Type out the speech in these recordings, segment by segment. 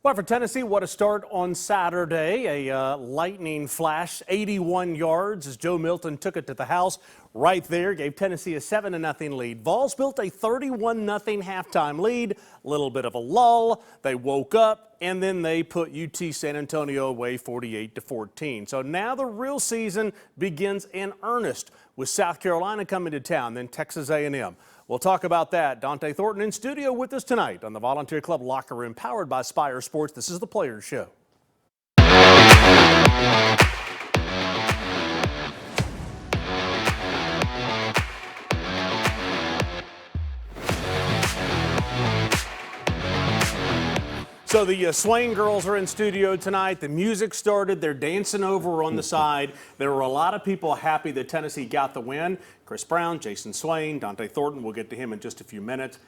Well, for Tennessee, what a start on Saturday. A lightning flash, 81 yards as Joe Milton took it to the house right there, gave Tennessee a 7-0 lead. Vols built a 31-0 halftime lead, a little bit of a lull. They woke up, and then they put UT San Antonio away 48-14. So now the real season begins in earnest with South Carolina coming to town, then Texas A&M. We'll talk about that. Dante Thornton in studio with us tonight on the Volunteer Club Locker Room, powered by Spyre Sports. This is the Players Show. So the Swain girls are in studio tonight. The music started. They're dancing over on the side. There were a lot of people happy that Tennessee got the win. Chris Brown, Jason Swain, Dante Thornton. We'll get to him in just a few minutes.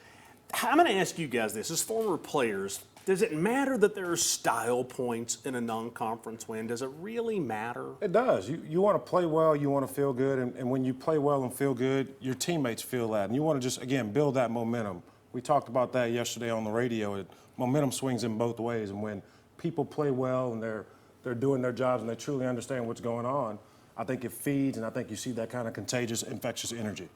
I'm going to ask you guys this. As former players, does it matter that there are style points in a non-conference win? Does it really matter? It does. You want to play well, you want to feel good, and when you play well and feel good, your teammates feel that. And you want to just, again, build that momentum. We talked about that yesterday on the radio. Momentum swings in both ways, and when people play well and they're doing their jobs and they truly understand what's going on, I think it feeds, and I think you see that kind of contagious, infectious energy.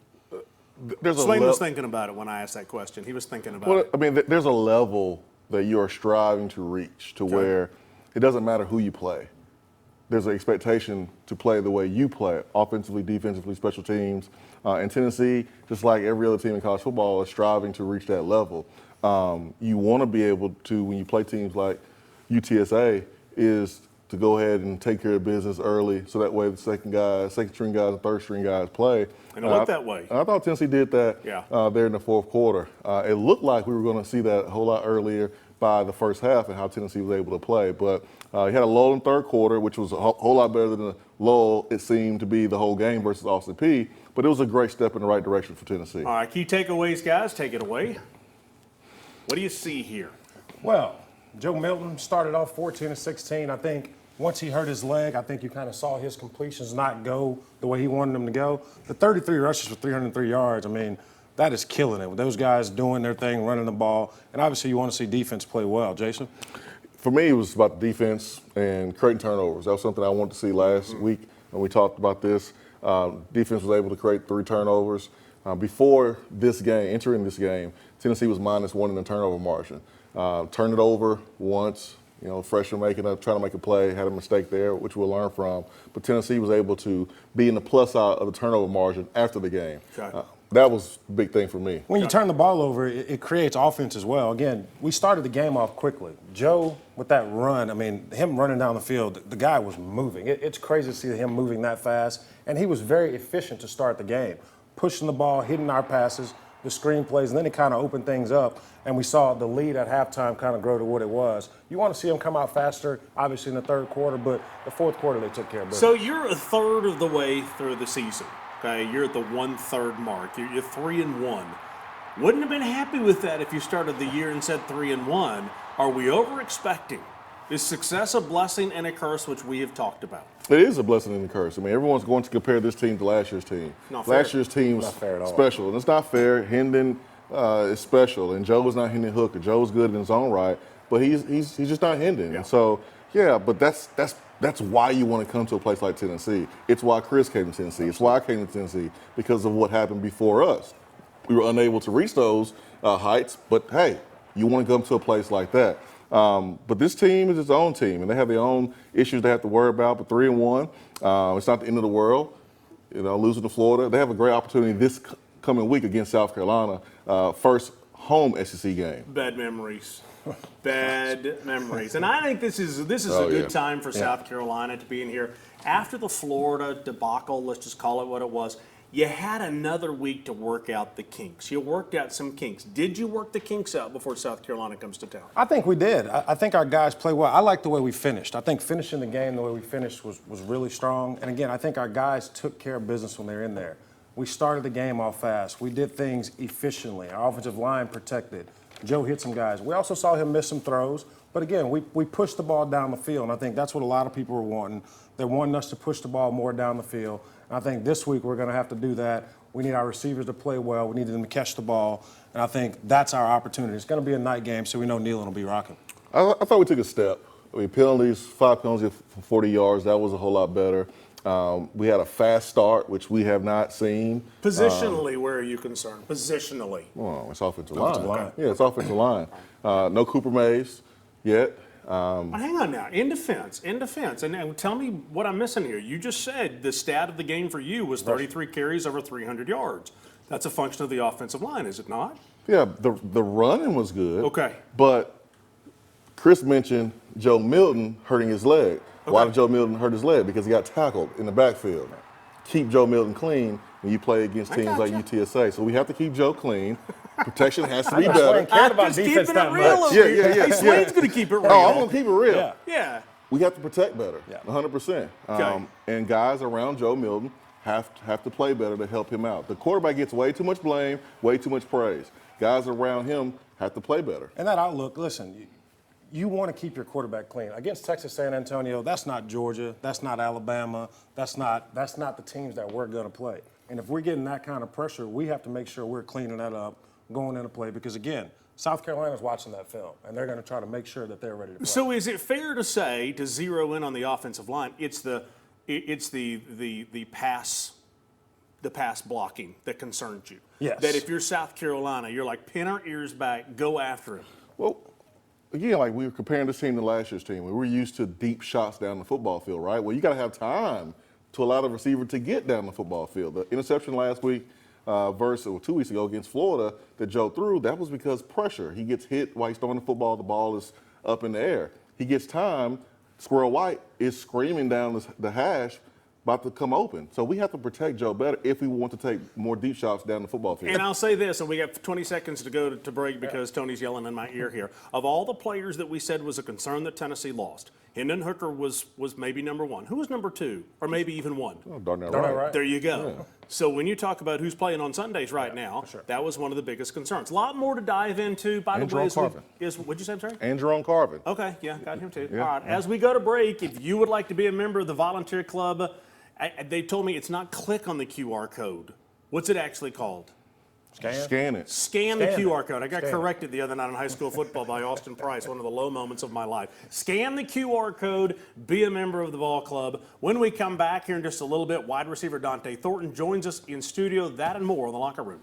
Swain was thinking about it when I asked that question. He was thinking about it. I mean, there's a level that you are striving to reach to where it doesn't matter who you play. There's an expectation to play the way you play, offensively, defensively, special teams. And Tennessee, just like every other team in college football, is striving to reach that level. You want to be able to, when you play teams like UTSA, is to go ahead and take care of business early, so that way the second string guys and third string guys play. And it looked that way. And I thought Tennessee did that there in the fourth quarter. It looked like we were going to see that a whole lot earlier by the first half and how Tennessee was able to play. But he had a lull in the third quarter, which was a whole lot better than the lull it seemed to be the whole game versus Austin Peay. But it was a great step in the right direction for Tennessee. All right, key takeaways, guys. Take it away. What do you see here? Well, Joe Milton started off 14-16. I think once he hurt his leg, I think you kind of saw his completions not go the way he wanted them to go. The 33 rushes for 303 yards, I mean, that is killing it. With those guys doing their thing, running the ball, and obviously you want to see defense play well. Jason? For me, it was about the defense and creating turnovers. That was something I wanted to see last week when we talked about this. Defense was able to create 3 turnovers. Before this game, entering this game, Tennessee was -1 in the turnover margin. Turned it over once, freshman trying to make a play, had a mistake there, which we'll learn from. But Tennessee was able to be in the plus side of the turnover margin after the game. Okay. That was a big thing for me. When you turn the ball over, it creates offense as well. Again, we started the game off quickly. Joe, with that run, I mean, him running down the field, the guy was moving. It's crazy to see him moving that fast, and he was very efficient to start the game. Pushing the ball, hitting our passes, the screen plays, and then it kind of opened things up, and we saw the lead at halftime kind of grow to what it was. You want to see them come out faster, obviously in the third quarter, but the fourth quarter they took care of business. So you're a third of the way through the season, okay? You're at the 1/3 mark. You're 3-1. Wouldn't have been happy with that if you started the year and said 3-1. Are we over-expecting? Is success a blessing and a curse, which we have talked about? It is a blessing and a curse. I mean, everyone's going to compare this team to last year's team. Last year's team was special, and it's not fair. Hendon is special, and Joe was not Hendon Hooker. Joe's good in his own right, but he's just not Hendon. Yeah. And so, but that's why you want to come to a place like Tennessee. It's why Chris came to Tennessee. It's why I came to Tennessee, because of what happened before us. We were unable to reach those heights, but hey, you want to come to a place like that. But this team is its own team, and they have their own issues they have to worry about. But 3-1, it's not the end of the world. Losing to Florida, they have a great opportunity this coming week against South Carolina, first home SEC game. Bad memories. Bad memories. And I think this is a good time for South Carolina to be in here. After the Florida debacle, let's just call it what it was, you had another week to work out the kinks. You worked out some kinks. Did you work the kinks out before South Carolina comes to town? I think we did. I think our guys played well. I like the way we finished. I think finishing the game the way we finished was really strong. And again, I think our guys took care of business when they were in there. We started the game off fast. We did things efficiently. Our offensive line protected. Joe hit some guys. We also saw him miss some throws. But again, we pushed the ball down the field, and I think that's what a lot of people were wanting. They're wanting us to push the ball more down the field. And I think this week we're going to have to do that. We need our receivers to play well. We need them to catch the ball. And I think that's our opportunity. It's going to be a night game, so we know Nealon will be rocking. I thought we took a step. I mean, penalties, 5 penalties for 40 yards, that was a whole lot better. We had a fast start, which we have not seen. Positionally, where are you concerned? Positionally. Well, it's offensive line. line. Yeah, it's offensive line. No Cooper Mays yet. But hang on now, in defense, and tell me what I'm missing here. You just said the stat of the game for you was 33 carries over 300 yards. That's a function of the offensive line, is it not? Yeah, the running was good. Okay. But Chris mentioned Joe Milton hurting his leg. Why did Joe Milton hurt his leg? Because he got tackled in the backfield. Keep Joe Milton clean when you play against teams like UTSA. So we have to keep Joe clean. Protection has to be better. Cared about Just defense keeping that it real much. over Yeah, here. yeah, yeah. Hey, Swain's going to keep it real. Oh, I'm going to keep it real. Yeah. We have to protect better, Yeah. 100%. Okay. And guys around Joe Milton have to play better to help him out. The quarterback gets way too much blame, way too much praise. Guys around him have to play better. And that outlook, listen, you want to keep your quarterback clean. Against Texas San Antonio, that's not Georgia, that's not Alabama, that's not the teams that we're going to play. And if we're getting that kind of pressure, we have to make sure we're cleaning that up, going into play, because again, South Carolina's watching that film, and they're going to try to make sure that they're ready to play. So is it fair to say, to zero in on the offensive line, it's the pass blocking that concerns you? Yes. That if you're South Carolina, you're like, pin our ears back, go after it. Well, again, like we were comparing this team to last year's team. We were used to deep shots down the football field, right? Well, you got to have time to allow the receiver to get down the football field. The interception last week or 2 weeks ago against Florida that Joe threw, that was because pressure. He gets hit while he's throwing the football. The ball is up in the air. He gets time. Squirrel White is screaming down the hash, about to come open. So we have to protect Joe better if we want to take more deep shots down the football field. And I'll say this, and we got 20 seconds to go to break because Tony's yelling in my ear here. Of all the players that we said was a concern that Tennessee lost, Hendon Hooker was maybe number one. Who was number two, or maybe even one? Oh, Darnell Darnell Wright. Wright. There you go. Yeah. So when you talk about who's playing on Sundays right now, sure. that was one of the biggest concerns. A lot more to dive into. By And the way, Jerome Carvin. what'd you say, I'm sorry? And Jerome Carvin. Okay, yeah, got him too. Yeah. All right, as we go to break, if you would like to be a member of the volunteer club, they told me it's not click on the QR code. What's it actually called? Scan it. Scan the Scan QR it. code. I got Scan it. corrected the other night in high school football by Austin Price, one of the low moments of my life. Scan the QR code, be a member of the Vol Club. When we come back here in just a little bit, wide receiver Dante Thornton joins us in studio. That and more in the locker room.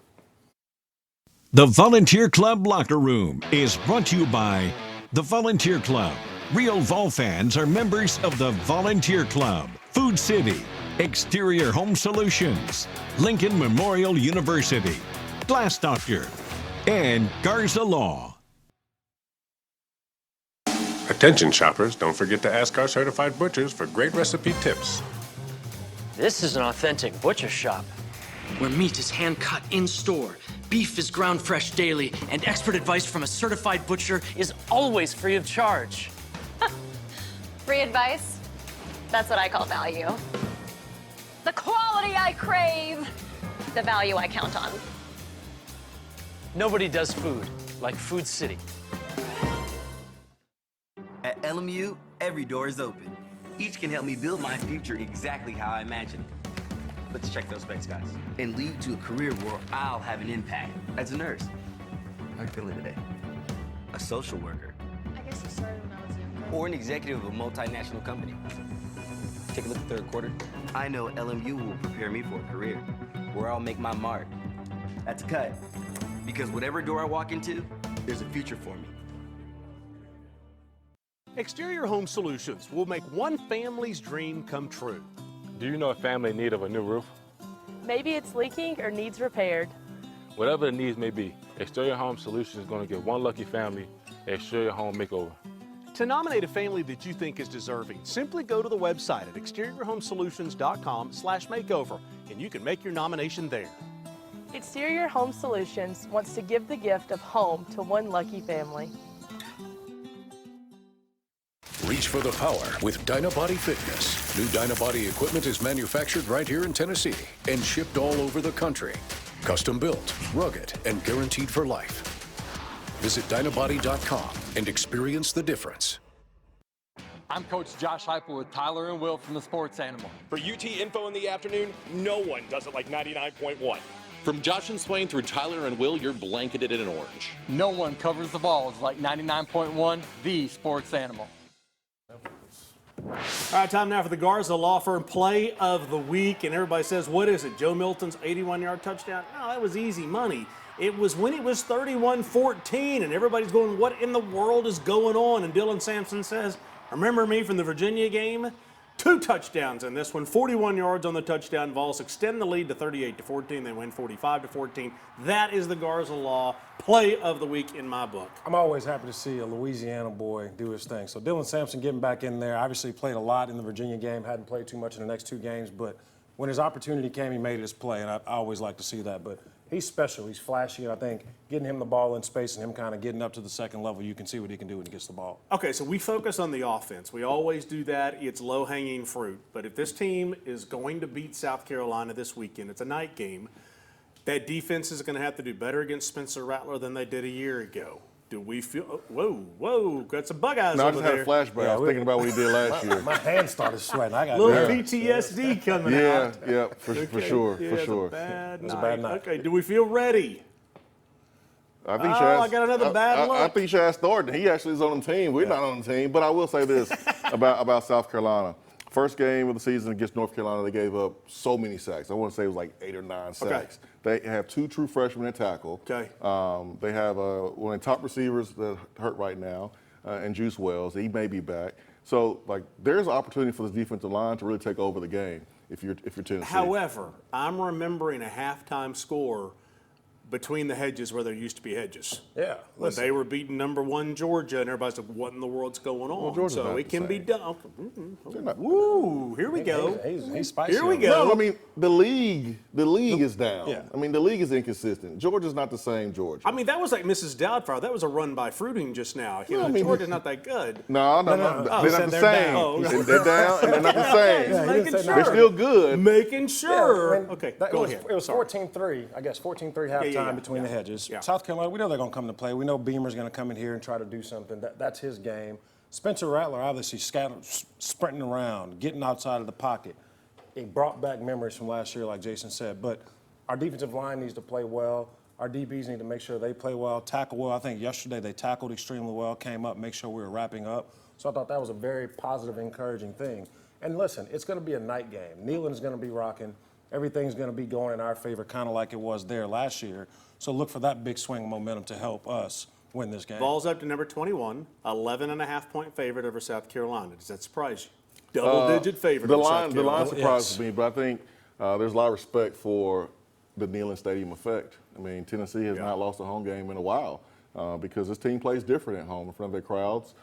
The Volunteer Club Locker Room is brought to you by the Volunteer Club. Real Vol fans are members of the Volunteer Club. Food City, Exterior Home Solutions, Lincoln Memorial University, Glass Doctor, and Garza Law. Attention shoppers, don't forget to ask our certified butchers for great recipe tips. This is an authentic butcher shop. Where meat is hand-cut in-store, beef is ground fresh daily, and expert advice from a certified butcher Is always free of charge. Free advice? That's what I call value. The quality I crave, the value I count on. Nobody does food like Food City. At LMU, every door is open. Each can help me build my future exactly how I imagine it. Let's check those specs, guys. And lead to a career where I'll have an impact. As a nurse. How are you feeling today? A social worker. I guess you started when I was younger. Or an executive of a multinational company. Take a look at the third quarter. I know LMU will prepare me for a career where I'll make my mark. That's a cut. Because whatever door I walk into, there's a future for me. Exterior Home Solutions will make one family's dream come true. Do you know a family in need of a new roof? Maybe it's leaking or needs repaired. Whatever the needs may be, Exterior Home Solutions is going to give one lucky family an Exterior Home makeover. To nominate a family that you think is deserving, simply go to the website at exteriorhomesolutions.com/makeover, and you can make your nomination there. Exterior Home Solutions wants to give the gift of home to one lucky family. Reach for the power with Dynabody Fitness. New Dynabody equipment is manufactured right here in Tennessee and shipped all over the country. Custom built, rugged, and guaranteed for life. Visit Dynabody.com and experience the difference. I'm Coach Josh Heupel with Tyler and Will from the Sports Animal. For UT Info in the afternoon, no one does it like 99.1. From Josh and Swain through Tyler and Will, you're blanketed in orange. No one covers the Vols like 99.1, the sports animal. All right, time now for the Garza Law Firm Play of the Week. And everybody says, what is it? Joe Milton's 81-yard touchdown? No, that was easy money. It was when it was 31-14, and everybody's going, what in the world is going on? And Dylan Sampson says, remember me from the Virginia game? 2 touchdowns in this one, 41 yards on the touchdown. Vols extend the lead to 38-14. They win 45-14. That is the Garza Law Play of the Week in my book. I'm always happy to see a Louisiana boy do his thing. So Dylan Sampson getting back in there, obviously played a lot in the Virginia game, hadn't played too much in the next 2 games, but when his opportunity came, he made his play, and I always like to see that. But he's special, he's flashy, and I think getting him the ball in space and him kind of getting up to the second level, you can see what he can do when he gets the ball. Okay, so we focus on the offense. We always do that. It's low-hanging fruit. But if this team is going to beat South Carolina this weekend, it's a night game, that defense is going to have to do better against Spencer Rattler than they did a year ago. Do we feel whoa, got some bug eyes No, I over just had there. a flashback. I was thinking about what he did last year. My hands started sweating. I got little PTSD coming out. Yeah, for sure, yeah, for sure. It was a bad night. Okay, do we feel ready? I think I got another bad look. I think you should ask Thornton. He actually is on the team. We're not on the team. But I will say this about South Carolina. First game of the season against North Carolina, they gave up so many sacks. I want to say it was like 8 or 9 sacks. They have 2 true freshmen at tackle. Okay. They have one of the top receivers that hurt right now, and Juice Wells. He may be back. So, like, there's an opportunity for this defensive line to really take over the game if you're Tennessee. However, I'm remembering a halftime score between the hedges where there used to be hedges. Yeah. When they were beating #1 Georgia, and everybody's like, what in the world's going on? Georgia's so not it the can be same. done. Woo, here we go. He's spicy. Here we go. No, I mean, the league is down. Yeah. I mean, the league is inconsistent. Georgia's not the same Georgia. I mean, that was like Mrs. Doubtfire. That was a run by Fruiting just now. You know, I mean, Georgia's not that good. No, they're not the they're same. down. Oh, They're down, and they're not the same. Yeah, he Making didn't say sure. They're still good. Making sure. Yeah, I mean, Okay, it go was, ahead. It was Sorry. 14-3, I guess, 14-3 halftime yeah. between the hedges. Yeah. South Carolina, we know they're going to come to play. We know Beamer's going to come in here and try to do something. That's his game. Spencer Rattler, obviously, sprinting around, getting outside of the pocket. It brought back memories from last year, like Jason said. But our defensive line needs to play well. Our DBs need to make sure they play well, tackle well. I think yesterday they tackled extremely well, came up, make sure we were wrapping up. So I thought that was a very positive, encouraging thing. And listen, it's going to be a night game. Neyland's going to be rocking. Everything's going to be going in our favor, kind of like it was there last year. So look for that big swing of momentum to help us win this game. Ball's up to number 21, 11.5-point favorite over South Carolina. Does that surprise you? Double-digit favorite The over South line Carolina. surprises me, but I think there's a lot of respect for the Neyland Stadium effect. I mean, Tennessee has not lost a home game in a while because this team plays different at home in front of their crowds,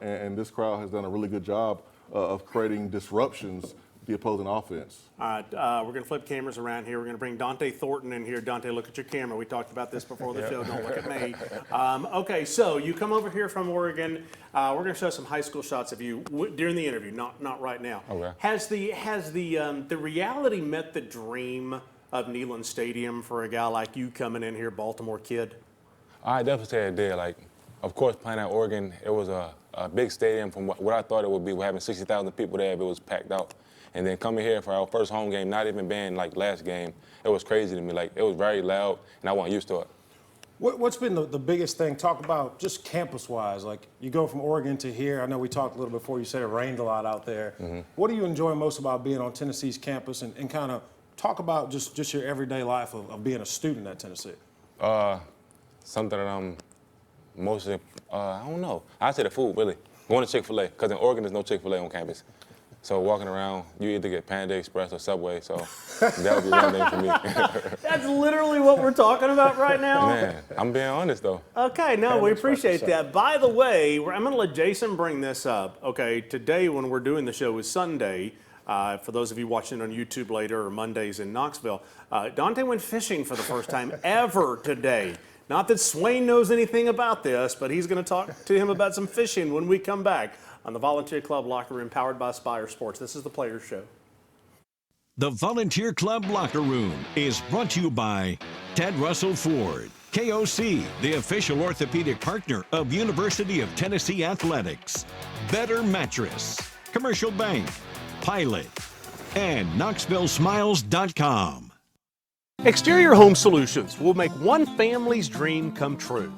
and this crowd has done a really good job of creating disruptions the opposing offense. All right, we're going to flip cameras around here. We're going to bring Dante Thornton in here. Dante, look at your camera. We talked about this before the show. Don't look at me. Okay, so you come over here from Oregon. We're going to show some high school shots of you during the interview, not right now. Okay. Has the reality met the dream of Neyland Stadium for a guy like you coming in here, Baltimore kid? I definitely say it did. Like, of course, playing at Oregon, it was a big stadium from what I thought it would be. We're having 60,000 people there if it was packed out. And then coming here for our first home game, not even being like last game, it was crazy to me. Like, it was very loud, and I wasn't used to it. What's been the biggest thing? Talk about just campus-wise. Like, you go from Oregon to here. I know we talked a little before. You said it rained a lot out there. Mm-hmm. What do you enjoy most about being on Tennessee's campus, and kind of talk about just your everyday life of being a student at Tennessee? Something that I'm mostly, I don't know. I'd say the food, really. Going to Chick-fil-A, because in Oregon there's no Chick-fil-A on campus. So walking around, you either get Panda Express or Subway, so that would be one thing for me. That's literally what we're talking about right now? Man, I'm being honest, though. Okay, no, we appreciate that. By the way, I'm going to let Jason bring this up. Okay, today when we're doing the show is Sunday. For those of you watching on YouTube later or Mondays in Knoxville, Dante went fishing for the first time ever today. Not that Swain knows anything about this, but he's going to talk to him about some fishing when we come back on the Volunteer Club Locker Room, powered by Spyre Sports. This is the Players Show. The Volunteer Club Locker Room is brought to you by Ted Russell Ford, KOC, the official orthopedic partner of University of Tennessee Athletics, Better Mattress, Commercial Bank, Pilot, and KnoxvilleSmiles.com. Exterior Home Solutions will make one family's dream come true.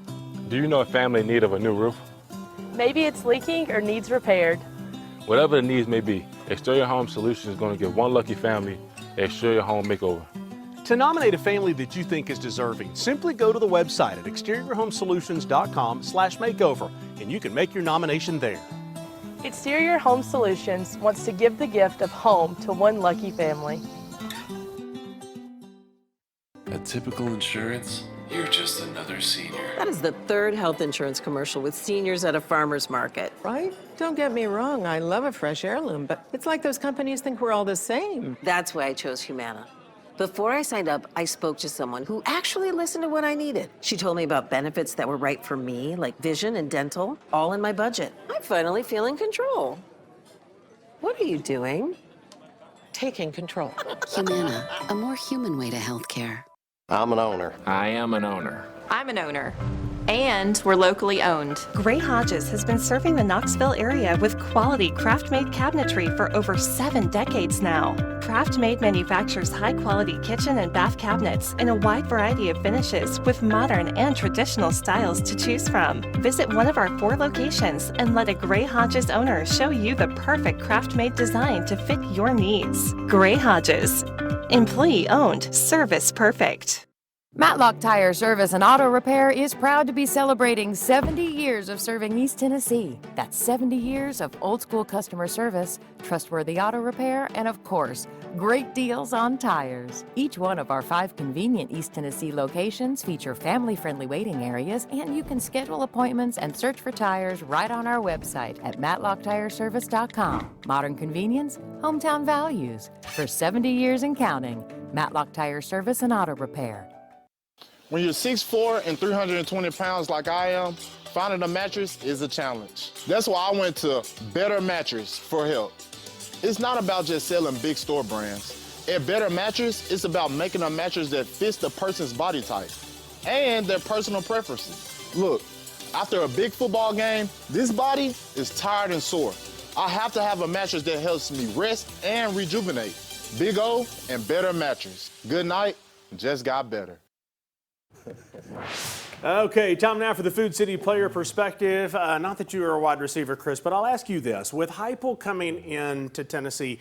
Do you know a family in need of a new roof? Maybe it's leaking or needs repaired. Whatever the needs may be, Exterior Home Solutions is going to give one lucky family an exterior home makeover. To nominate a family that you think is deserving, simply go to the website at exteriorhomesolutions.com/makeover and you can make your nomination there. Exterior Home Solutions wants to give the gift of home to one lucky family. At Typical Insurance, you're just another senior. That is the third health insurance commercial with seniors at a farmer's market. Right? Don't get me wrong, I love a fresh heirloom, but it's like those companies think we're all the same. That's why I chose Humana. Before I signed up, I spoke to someone who actually listened to what I needed. She told me about benefits that were right for me, like vision and dental, all in my budget. I'm finally feeling control. What are you doing? Taking control. Humana, a more human way to healthcare. I'm an owner. I am an owner. I'm an owner. And we're locally owned. Gray Hodges has been serving the Knoxville area with quality craft-made cabinetry for over 7 decades now. Craft-Made manufactures high-quality kitchen and bath cabinets in a wide variety of finishes with modern and traditional styles to choose from. Visit one of our 4 locations and let a Gray Hodges owner show you the perfect craft-made design to fit your needs. Gray Hodges. Employee-owned, service perfect. Matlock Tire Service and Auto Repair is proud to be celebrating 70 years of serving East Tennessee. That's 70 years of old school customer service, trustworthy auto repair, and of course, great deals on tires. Each one of our 5 convenient East Tennessee locations feature family-friendly waiting areas, and you can schedule appointments and search for tires right on our website at matlocktireservice.com. Modern convenience, hometown values. For 70 years and counting, Matlock Tire Service and Auto Repair. When you're 6'4" and 320 pounds like I am, finding a mattress is a challenge. That's why I went to Better Mattress for help. It's not about just selling big store brands. At Better Mattress, it's about making a mattress that fits the person's body type and their personal preferences. Look, after a big football game, this body is tired and sore. I have to have a mattress that helps me rest and rejuvenate. Big O and Better Mattress. Good night, just got better. Okay, time now for the Food City player perspective. Not that you are a wide receiver, Chris, but I'll ask you this. With Heupel coming in to Tennessee,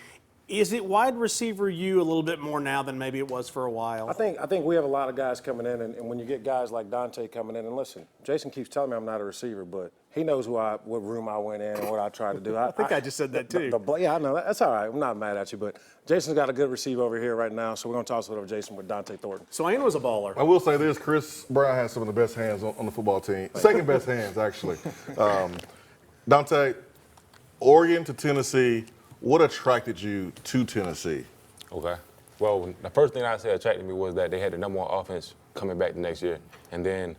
is it wide receiver you a little bit more now than maybe it was for a while? I think we have a lot of guys coming in, and when you get guys like Dante coming in, and listen, Jason keeps telling me I'm not a receiver, but he knows what room I went in and what I tried to do. I think I just said that too. Yeah, I know. That's all right. I'm not mad at you, but Jason's got a good receiver over here right now, so we're going to toss it over to Jason with Dante Thornton. Swain was a baller. I will say this, Chris Brown has some of the best hands on the football team. Second best hands, actually. Dante, Oregon to Tennessee, what attracted you to Tennessee? Okay. Well, the first thing I said attracted me was that they had the #1 offense coming back the next year. And then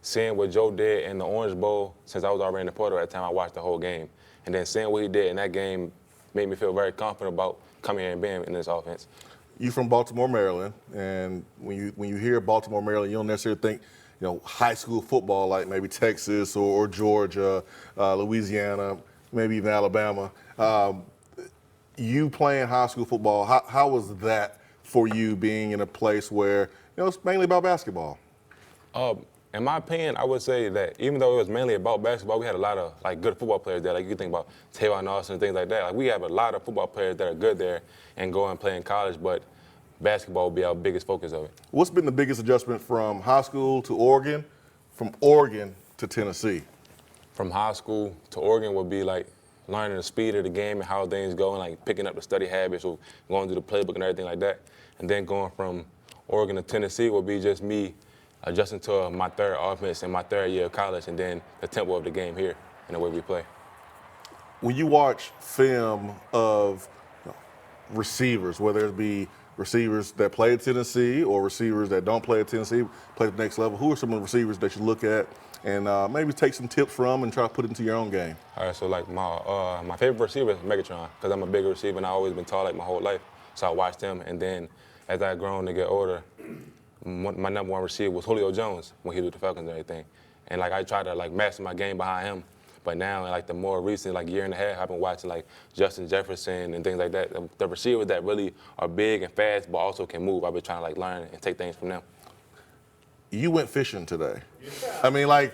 seeing what Joe did in the Orange Bowl, since I was already in the portal at the time, I watched the whole game. And then seeing what he did in that game made me feel very confident about coming here and being in this offense. You from Baltimore, Maryland, and when you hear Baltimore, Maryland, you don't necessarily think, high school football like maybe Texas or Georgia, Louisiana, maybe even Alabama. You playing high school football, how was that for you being in a place where, it's mainly about basketball? In my opinion, I would say that even though it was mainly about basketball, we had a lot of good football players there. Like you think about Tavon Austin and things like that. Like we have a lot of football players that are good there and go and play in college, but basketball will be our biggest focus of it. What's been the biggest adjustment from high school to Oregon, from Oregon to Tennessee? From high school to Oregon would be like learning the speed of the game and how things go, and like picking up the study habits or going through the playbook and everything like that. And then going from Oregon to Tennessee would be just me adjusting to my third offense in my third year of college, and then the tempo of the game here and the way we play. When you watch film of receivers, whether it be receivers that play at Tennessee or receivers that don't play at Tennessee, play at the next level, who are some of the receivers that you look at and maybe take some tips from and try to put into your own game? All right, so like my favorite receiver is Megatron, because I'm a bigger receiver and I've always been tall like my whole life. So I watched him, and then as I grown to get older, my #1 receiver was Julio Jones when he was with the Falcons and everything. And like I tried to like master my game behind him. But now, like the more recent, like year and a half, I've been watching like Justin Jefferson and things like that. The receivers that really are big and fast, but also can move. I've been trying to like learn and take things from them. You went fishing today. I mean, like,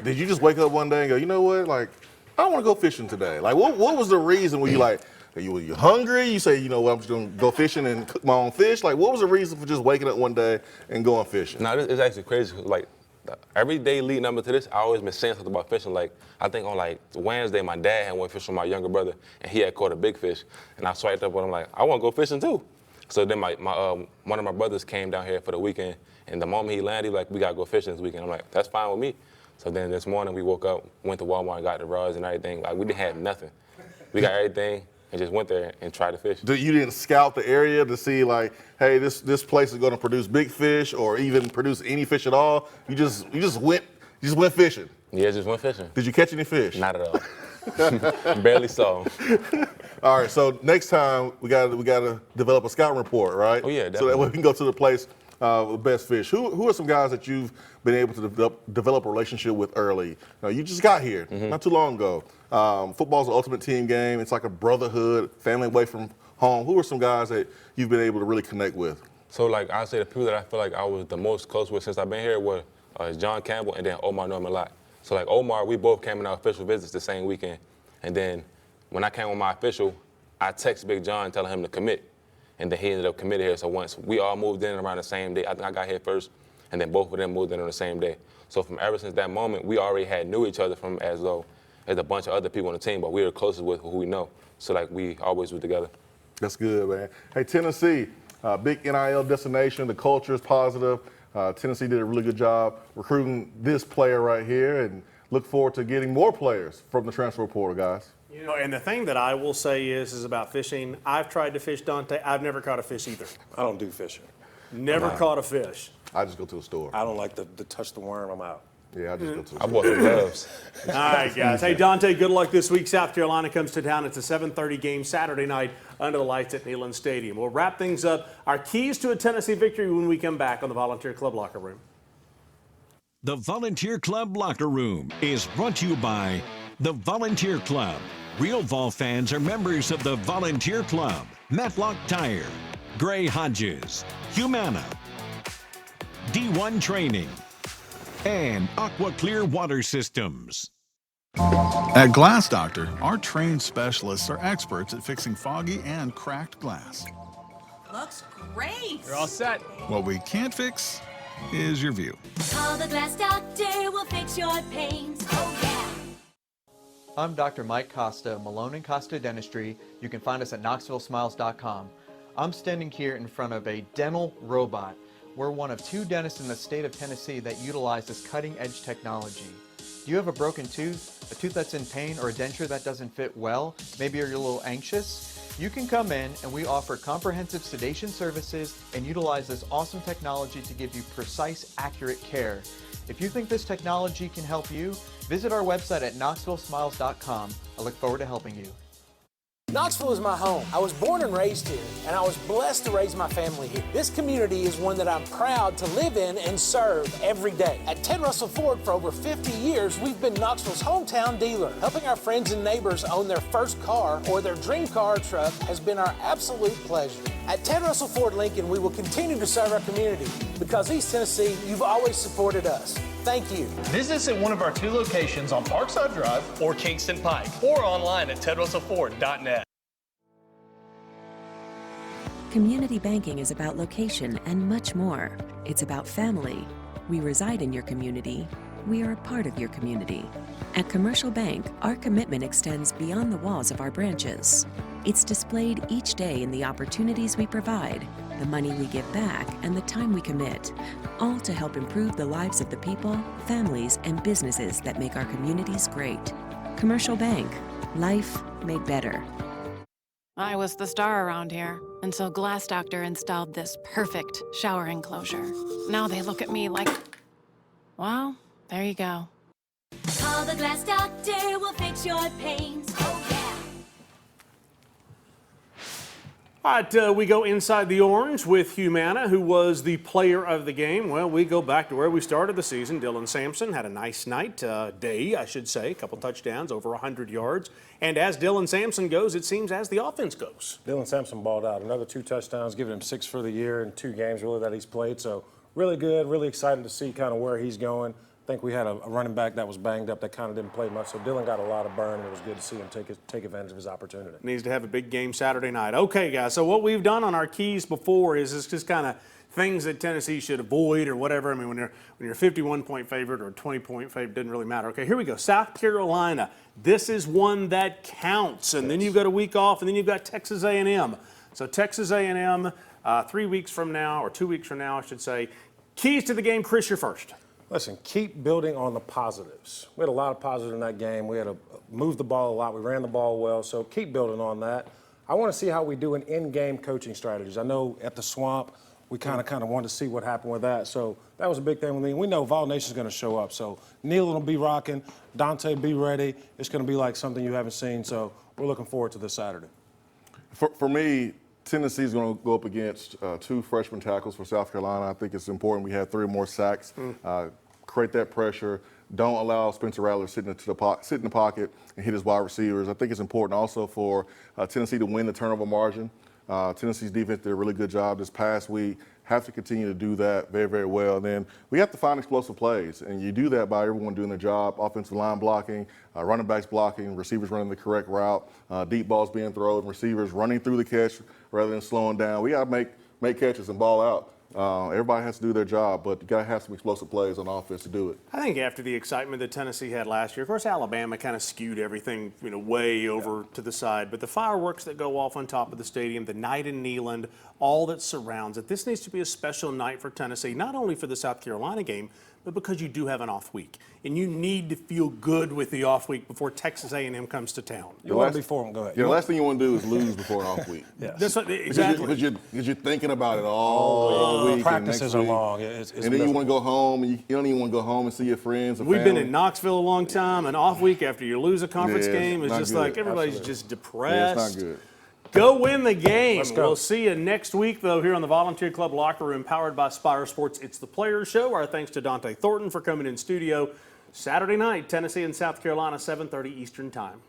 did you just wake up one day and go, you know what, like, I want to go fishing today? Like, what was the reason when you like, were you hungry? You say, you know what, I'm just going to go fishing and cook my own fish? Like, what was the reason for just waking up one day and going fishing? No, it's actually crazy. Like, every day leading up to this, I always been saying something about fishing. Like, I think on like Wednesday, my dad had went fishing with my younger brother, and he had caught a big fish. And I swiped up with him like, I want to go fishing too. So then one of my brothers came down here for the weekend, and the moment he landed, he was like, we got to go fishing this weekend. I'm like, that's fine with me. So then this morning we woke up, went to Walmart, and got the rods and everything. Like, we didn't have nothing. We got everything and just went there and tried to fish. You didn't scout the area to see like, hey, this place is going to produce big fish or even produce any fish at all? You just went fishing. Yeah, just went fishing. Did you catch any fish? Not at all. Barely saw them. All right, so next time we got to develop a scouting report, right? Oh yeah, definitely. So that way we can go to the place with best fish. Who are some guys that you've been able to develop a relationship with early? Now, you just got here not too long ago. Football's an ultimate team game. It's like a brotherhood, family away from home. Who are some guys that you've been able to really connect with? So like I say, the people that I feel like I was the most close with since I've been here were John Campbell and then Omar Norman Lott. So like Omar, we both came on our official visits the same weekend. And then when I came on my official, I texted Big John telling him to commit. And then he ended up committing here. So once we all moved in around the same day, I think I got here first, and then both of them moved in on the same day. So from ever since that moment, we already knew each other from as though there's a bunch of other people on the team, but we were closest with who we know. So like we always were together. That's good, man. Hey, Tennessee, big NIL destination. The culture is positive. Tennessee did a really good job recruiting this player right here, and look forward to getting more players from the transfer portal, guys. You know, and the thing that I will say is about fishing. I've tried to fish, Dante. I've never caught a fish either. I don't do fishing. Never caught a fish. I just go to the store. I don't like to touch the worm. I'm out. Yeah, I just go to the store. I bought the gloves. All right, guys. Hey, Dante, good luck this week. South Carolina comes to town. It's a 7:30 game Saturday night under the lights at Neyland Stadium. We'll wrap things up. Our keys to a Tennessee victory when we come back on the Volunteer Club Locker Room. The Volunteer Club Locker Room is brought to you by the Volunteer Club. Real Vol fans are members of the Volunteer Club. Matlock Tire, Gray Hodges, Humana, D1 Training, and Aqua Clear Water Systems. At Glass Doctor, our trained specialists are experts at fixing foggy and cracked glass. Looks great. You're all set. What we can't fix is your view. Call the Glass Doctor, we'll fix your pains. Oh, yeah. I'm Dr. Mike Costa, Malone & Costa Dentistry. You can find us at KnoxvilleSmiles.com. I'm standing here in front of a dental robot. We're one of 2 dentists in the state of Tennessee that utilize this cutting-edge technology. Do you have a broken tooth, a tooth that's in pain, or a denture that doesn't fit well? Maybe you're a little anxious? You can come in and we offer comprehensive sedation services and utilize this awesome technology to give you precise, accurate care. If you think this technology can help you, visit our website at KnoxvilleSmiles.com. I look forward to helping you. Knoxville is my home. I was born and raised here, and I was blessed to raise my family here. This community is one that I'm proud to live in and serve every day. At Ted Russell Ford for over 50 years, we've been Knoxville's hometown dealer. Helping our friends and neighbors own their first car or their dream car or truck has been our absolute pleasure. At Ted Russell Ford Lincoln, we will continue to serve our community because East Tennessee, you've always supported us. Thank you. Visit us at one of our 2 locations on Parkside Drive or Kingston Pike, or online at tedrussellford.net. Community banking is about location and much more. It's about family. We reside in your community. We are a part of your community. At Commercial Bank, our commitment extends beyond the walls of our branches. It's displayed each day in the opportunities we provide, the money we give back, and the time we commit, all to help improve the lives of the people, families, and businesses that make our communities great. Commercial Bank, life made better. I was the star around here until Glass Doctor installed this perfect shower enclosure. Now they look at me like, well, there you go. Call the Glass Doctor, we'll fix your pains. Oh, yeah. All right, we go inside the orange with Humana, who was the player of the game. Well, we go back to where we started the season. Dylan Sampson had a nice day, I should say. A couple touchdowns, over 100 yards. And as Dylan Sampson goes, it seems as the offense goes. Dylan Sampson balled out. Another 2 touchdowns, giving him 6 for the year in 2 games really that he's played. So really good, really excited to see kind of where he's going. I think we had a running back that was banged up that kind of didn't play much. So Dylan got a lot of burn, and it was good to see him take advantage of his opportunity. Needs to have a big game Saturday night. Okay, guys, so what we've done on our keys before is just kind of things that Tennessee should avoid or whatever. I mean, when you're a 51-point favorite or a 20-point favorite, it doesn't really matter. Okay, here we go. South Carolina. This is one that counts. And then you've got a week off, and then you've got Texas A&M. So Texas A&M, 3 weeks from now, or 2 weeks from now, I should say. Keys to the game, Chris, you're first. Listen, keep building on the positives. We had a lot of positives in that game. We had to move the ball a lot. We ran the ball well, so keep building on that. I want to see how we do in in-game coaching strategies. I know at the Swamp, we kind of wanted to see what happened with that. So that was a big thing with me. We know Vol Nation's going to show up. So Neil will be rocking. Dante, be ready. It's going to be like something you haven't seen. So we're looking forward to this Saturday. For me, Tennessee's going to go up against 2 freshman tackles for South Carolina. I think it's important we had 3 or more sacks. Create that pressure. Don't allow Spencer Rattler sit in the pocket and hit his wide receivers. I think it's important also for Tennessee to win the turnover margin. Tennessee's defense did a really good job this past week. Have to continue to do that very, very well. And then we have to find explosive plays, and you do that by everyone doing their job: offensive line blocking, running backs blocking, receivers running the correct route, deep balls being thrown, receivers running through the catch rather than slowing down. We got to make catches and ball out. Everybody has to do their job, but you got to have some explosive plays on offense to do it. I think after the excitement that Tennessee had last year, of course, Alabama kind of skewed everything, way over to the side. But the fireworks that go off on top of the stadium, the night in Neyland, all that surrounds it, this needs to be a special night for Tennessee, not only for the South Carolina game, but because you do have an off week. And you need to feel good with the off week before Texas A&M comes to town. You want to be for them, go ahead. Yeah, the last thing you want to do is lose before an off week. Yes. Exactly. Because you're thinking about it all week. Practices are long. And then you want to go home, and you don't even want to go home and see your friends and We've been in Knoxville a long time. An off week after you lose a conference game is just good. like everybody's just depressed. Yeah, it's not good. Go win the game. Let's go. We'll see you next week, though, here on the Volunteer Club Locker Room, powered by Spyre Sports. It's the Players Show. Our thanks to Dante Thornton for coming in studio. Saturday night, Tennessee and South Carolina, 7:30 Eastern Time.